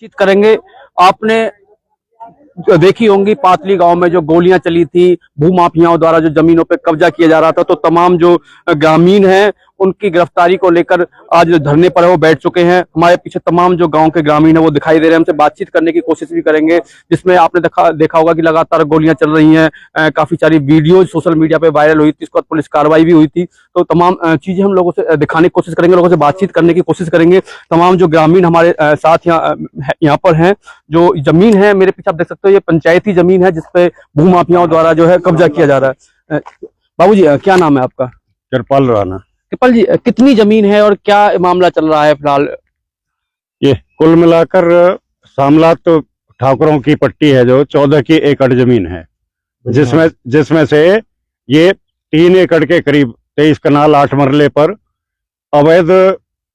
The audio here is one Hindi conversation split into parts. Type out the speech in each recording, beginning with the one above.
बातचीत करेंगे। आपने जो देखी होंगी पातली गांव में जो गोलियां चली थी, भूमाफियाओं द्वारा जो जमीनों पे कब्जा किया जा रहा था, तो तमाम जो ग्रामीण हैं उनकी गिरफ्तारी को लेकर आज जो धरने पर है वो बैठ चुके हैं। हमारे पीछे तमाम जो गांव के ग्रामीण है वो दिखाई दे रहे हैं। हमसे बातचीत करने की कोशिश भी करेंगे, जिसमें आपने देखा होगा कि लगातार गोलियां चल रही हैं। काफी सारी वीडियो सोशल मीडिया पे वायरल हुई थी, इसके बाद पुलिस कार्रवाई भी हुई थी। तो तमाम चीजें हम लोगों से दिखाने की कोशिश करेंगे, लोगों से बातचीत करने की कोशिश करेंगे। तमाम जो ग्रामीण हमारे साथ यहाँ पर हैं, जो जमीन है मेरे पीछे आप देख सकते हो, ये पंचायती जमीन है जिसपे भूमाफियाओं द्वारा जो है कब्जा किया जा रहा है। बाबूजी, क्या नाम है आपका? कृपाल राणा। कृपाल जी, कितनी जमीन है और क्या मामला चल रहा है फिलहाल? ये कुल मिलाकर सामलात तो ठाकुरों की पट्टी है जो 14 की एकड़ जमीन है, जिसमें से ये 3 एकड़ के करीब 23 कनाल 8 मरले पर अवैध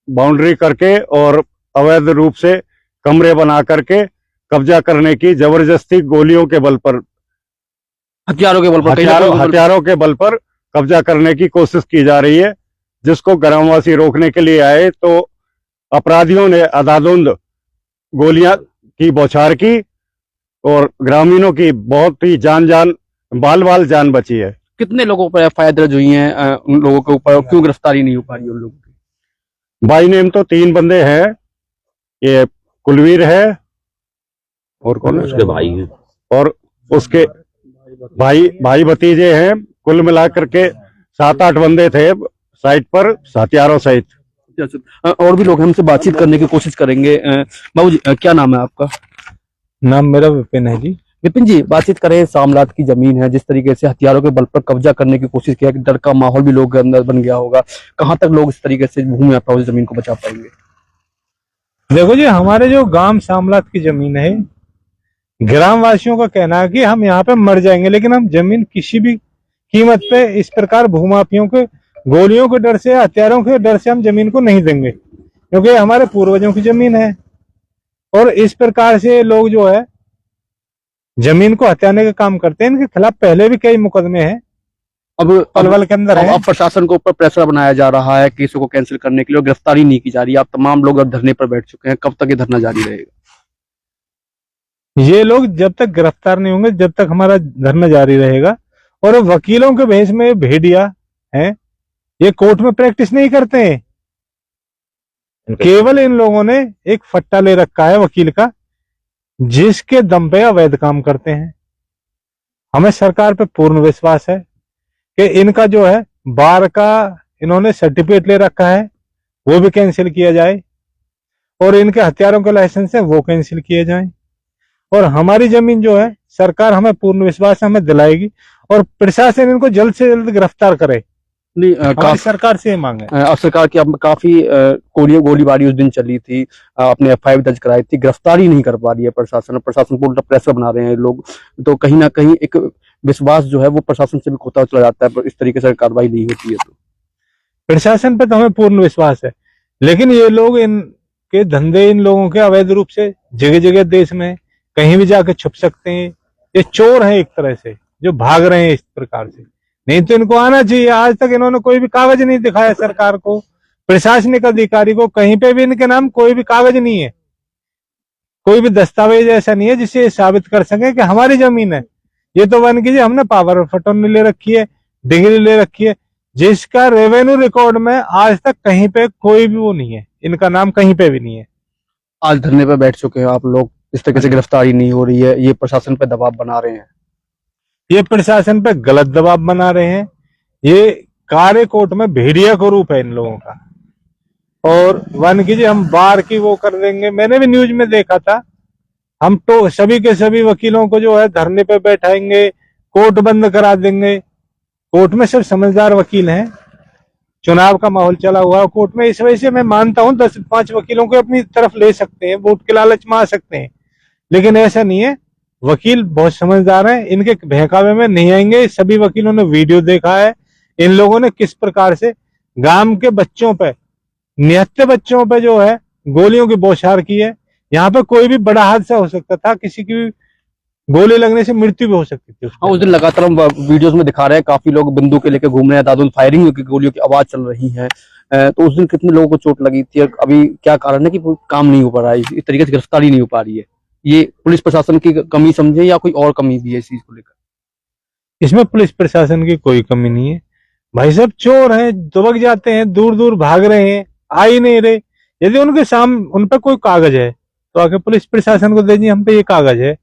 बाउंड्री करके और अवैध रूप से कमरे बना करके कब्जा करने की जबरदस्ती गोलियों के बल पर, हथियारों के बल पर कब्जा करने की कोशिश की जा रही है, जिसको ग्रामवासी रोकने के लिए आए तो अपराधियों ने अंधाधुंध गोलियां की बौछार की और ग्रामीणों की बहुत ही बाल जान बची है। कितने लोगों पर एफआईआर दर्ज हुई है? उन लोगों के ऊपर क्यों गिरफ्तारी नहीं हो पा रही उन लोगों की? बाई नेम तो 3 बंदे हैं, ये कुलवीर है और कौन है उसके भाई हैं और उसके भाई भतीजे हैं। कुल मिलाकर के 7-8 बंदे थे साइट पर हथियारों सहित। और भी लोग हमसे बातचीत करने की कोशिश करेंगे। बाबूजी, क्या नाम है आपका? नाम मेरा विपिन है जी। विपिन जी, बातचीत करें। सामलात की जमीन है, जिस तरीके से हथियारों के बल पर कब्जा करने की कोशिश किया, डर का माहौल भी लोगों के अंदर बन गया होगा। कहाँ तक लोग इस तरीके से भूमि अफरा जमीन को बचा पाएंगे? देखो जी, हमारे जो गांव सामलात की जमीन है, ग्रामवासियों का कहना है कि हम यहाँ पे मर जाएंगे, लेकिन हम जमीन किसी भी कीमत पे इस प्रकार भूमाफियों के गोलियों के डर से, हथियारों के डर से हम जमीन को नहीं देंगे, क्योंकि हमारे पूर्वजों की जमीन है। और इस प्रकार से लोग जो है जमीन को हथियाने का काम करते हैं। इनके खिलाफ पहले भी कई मुकदमे हैं, अब पलवल के अंदर है। अब प्रशासन के ऊपर प्रेशर बनाया जा रहा है केसों को कैंसिल करने के लिए, गिरफ्तारी नहीं की जा रही है। आप तमाम लोग अब धरने पर बैठ चुके हैं, कब तक ये धरना जारी रहेगा? ये लोग जब तक गिरफ्तार नहीं होंगे, जब तक हमारा धरना जारी रहेगा। और वकीलों के भेष में भेड़िया है, ये कोर्ट में प्रैक्टिस नहीं करते हैं। केवल इन लोगों ने एक फट्टा ले रखा है वकील का, जिसके दम पे अवैध काम करते हैं। हमें सरकार पे पूर्ण विश्वास है कि इनका जो है बार का इन्होंने सर्टिफिकेट ले रखा है, वो भी कैंसिल किया जाए, और इनके हथियारों के लाइसेंस है वो कैंसिल किए जाएं। और हमारी जमीन जो है, सरकार हमें पूर्ण विश्वास हमें दिलाएगी, और प्रशासन इनको जल्द से जल्द गिरफ्तार करे। हमारी सरकार से मांग है। अब सरकार की अब काफी गोलीबारी उस दिन चली थी, आपने एफआईआर दर्ज कराई थी, गिरफ्तारी नहीं कर पा रही है प्रशासन को उल्टा प्रेशर बना रहे हैं लोग। तो कहीं ना कहीं एक विश्वास जो है वो प्रशासन से भी खोता चला जाता है, इस तरीके से कार्रवाई नहीं होती है। तो प्रशासन पे तो हमें पूर्ण विश्वास है, लेकिन ये लोग, इनके धंधे इन लोगों के अवैध रूप से जगह जगह देश में कहीं भी जाके छुप सकते हैं। ये चोर हैं एक तरह से, जो भाग रहे हैं इस प्रकार से। नहीं तो इनको आना चाहिए। आज तक इन्होंने कोई भी कागज नहीं दिखाया सरकार को, प्रशासनिक अधिकारी को। कहीं पे भी इनके नाम कोई भी कागज नहीं है, कोई भी दस्तावेज ऐसा नहीं है जिससे साबित कर सके कि हमारी जमीन है। ये तो बन कीजिए, हमने पावर ऑफ अटॉर्नी ले रखी है, डिग्री ले रखी है, जिसका रेवेन्यू रिकॉर्ड में आज तक कहीं पे कोई भी वो नहीं है, इनका नाम कहीं पे भी नहीं है। आज धरने पर बैठ चुके हैं आप लोग, इस तरीके से गिरफ्तारी नहीं हो रही है, ये प्रशासन पे दबाव बना रहे हैं। ये प्रशासन पे गलत दबाव बना रहे हैं। ये कार्य कोर्ट में भेड़िया को रूप है इन लोगों का। और वन कीजिए, हम बार की वो कर देंगे। मैंने भी न्यूज में देखा था, हम तो सभी के सभी वकीलों को जो है धरने पे बैठाएंगे, कोर्ट बंद करा देंगे। कोर्ट में सब समझदार वकील हैं, चुनाव का माहौल चला हुआ है कोर्ट में। इस वजह से मैं मानता हूं 10-5 वकीलों को अपनी तरफ ले सकते हैं, वोट के लालच में आ सकते हैं, लेकिन ऐसा नहीं है। वकील बहुत समझदार हैं, इनके बहकावे में नहीं आएंगे। सभी वकीलों ने वीडियो देखा है, इन लोगों ने किस प्रकार से गांव के बच्चों पे, निहत्थे बच्चों पे जो है गोलियों की बौछार की है। यहाँ पे कोई भी बड़ा हादसा हो सकता था, किसी की गोली लगने से मृत्यु भी हो सकती थी। हाँ, उस दिन लगातार हम वीडियोस में दिखा रहे हैं, काफी लोग बंदूकें लेके घूम रहे हैं, दादुल फायरिंग की गोलियों की आवाज चल रही है। तो उस दिन कितने लोगों को चोट लगी थी, और अभी क्या कारण है कि वो काम नहीं हो पा रहा है, इस तरीके से गिरफ्तारी नहीं हो पा रही है? ये पुलिस प्रशासन की कमी समझे या कोई और कमी भी है इस चीज को लेकर? इसमें पुलिस प्रशासन की कोई कमी नहीं है भाई साहब। चोर हैं, दुबक जाते हैं, दूर दूर भाग रहे हैं, आ ही नहीं रहे। यदि उनके सामने उन पर कोई कागज है तो आके पुलिस प्रशासन को दे दी, हम पे ये कागज है।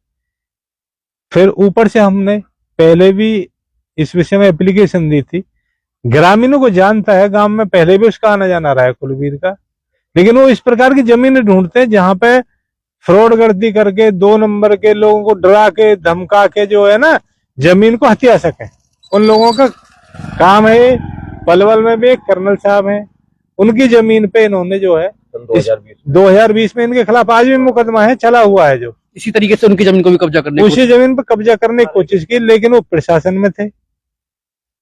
फिर ऊपर से हमने पहले भी इस विषय में एप्लीकेशन दी थी। ग्रामीणों को जानता है, गांव में पहले भी उसका आना जाना रहा है कुलवीर का, लेकिन वो इस प्रकार की जमीन ढूंढते हैं जहां पे फ्रॉड गर्दी करके 2 नंबर के लोगों को डरा के धमका के जो है ना जमीन को हथिया सके। उन लोगों का काम है। पलवल में भी एक कर्नल साहब हैं, उनकी जमीन पे इन्होंने जो है 2020 में इनके खिलाफ आज भी मुकदमा है, चला हुआ है, जो इसी तरीके से उनकी जमीन को भी कब्जा करने की उसी जमीन पर कब्जा करने की कोशिश की, लेकिन वो प्रशासन में थे,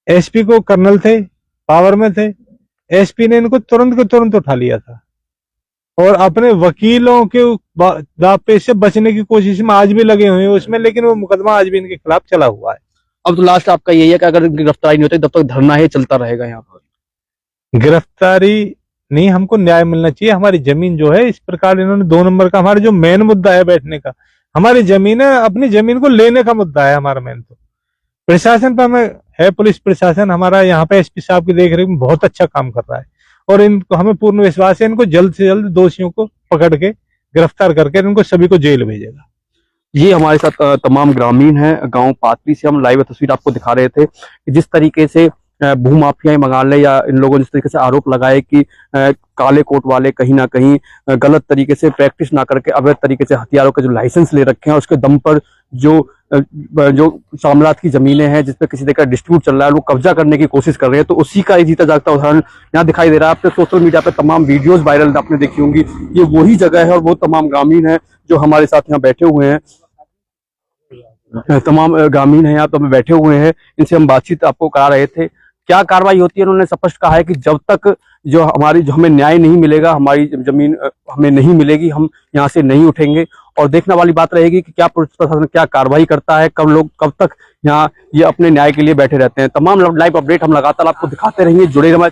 एसपी को कर्नल थे, पावर में थे। एसपी ने इनको तुरंत के तुरंत उठा लिया था और अपने वकीलों के दापे से बचने की कोशिश में आज भी लगे हुए हैं उसमें, लेकिन वो मुकदमा आज भी इनके खिलाफ चला हुआ है। अब तो लास्ट आपका यही है कि अगर गिरफ्तारी नहीं होती तब तक धरना है चलता रहेगा यहाँ पर? गिरफ्तारी नहीं, हमको न्याय मिलना चाहिए। हमारी जमीन जो है इस प्रकार इन्होंने 2 नंबर का, हमारा जो मेन मुद्दा है बैठने का, हमारी जमीन है, अपनी जमीन को लेने का मुद्दा है हमारा मेन। तो प्रशासन पर हमें है, पुलिस प्रशासन हमारा यहाँ पे एसपी साहब की देखरेख में बहुत अच्छा काम कर रहा है और इनको हमें पूर्ण विश्वास है इनको जल्द से जल्द दोषियों को पकड़ के गिरफ्तार करके इनको सभी को जेल भेजेगा। ये हमारे साथ तमाम ग्रामीण हैं। गांव पातली से हम लाइव तस्वीर आपको दिखा रहे थे कि जिस तरीके से भूमाफिया मंगाले या इन लोगों ने जिस तरीके से आरोप लगाए कि काले कोट वाले कहीं ना कहीं गलत तरीके से प्रैक्टिस ना करके अवैध तरीके से हथियारों के जो लाइसेंस ले रखे हैं उसके दम पर जो साम्राज्य की जमीनें हैं जिसपे किसी तरह का डिस्प्यूट चल रहा है वो कब्जा करने की कोशिश कर रहे हैं, तो उसी का एक जीता जागता उदाहरण यहाँ दिखाई दे रहा है। आपने सोशल मीडिया पे तमाम वीडियोस वायरल आपने देखी होंगी। ये वही जगह है और वो तमाम ग्रामीण है जो हमारे साथ यहाँ बैठे हुए हैं। तमाम ग्रामीण है यहाँ तो हमें बैठे हुए हैं, इनसे हम बातचीत आपको करा रहे थे। क्या कार्रवाई होती है, उन्होंने स्पष्ट कहा है कि जब तक जो हमें न्याय नहीं मिलेगा, हमारी जमीन हमें नहीं मिलेगी, हम यहाँ से नहीं उठेंगे। और देखने वाली बात रहेगी कि क्या पुलिस प्रशासन क्या कार्रवाई करता है, कब तक यहाँ ये अपने न्याय के लिए बैठे रहते हैं। तमाम लाइव अपडेट हम लगातार आपको दिखाते रहेंगे, जुड़े रहिए।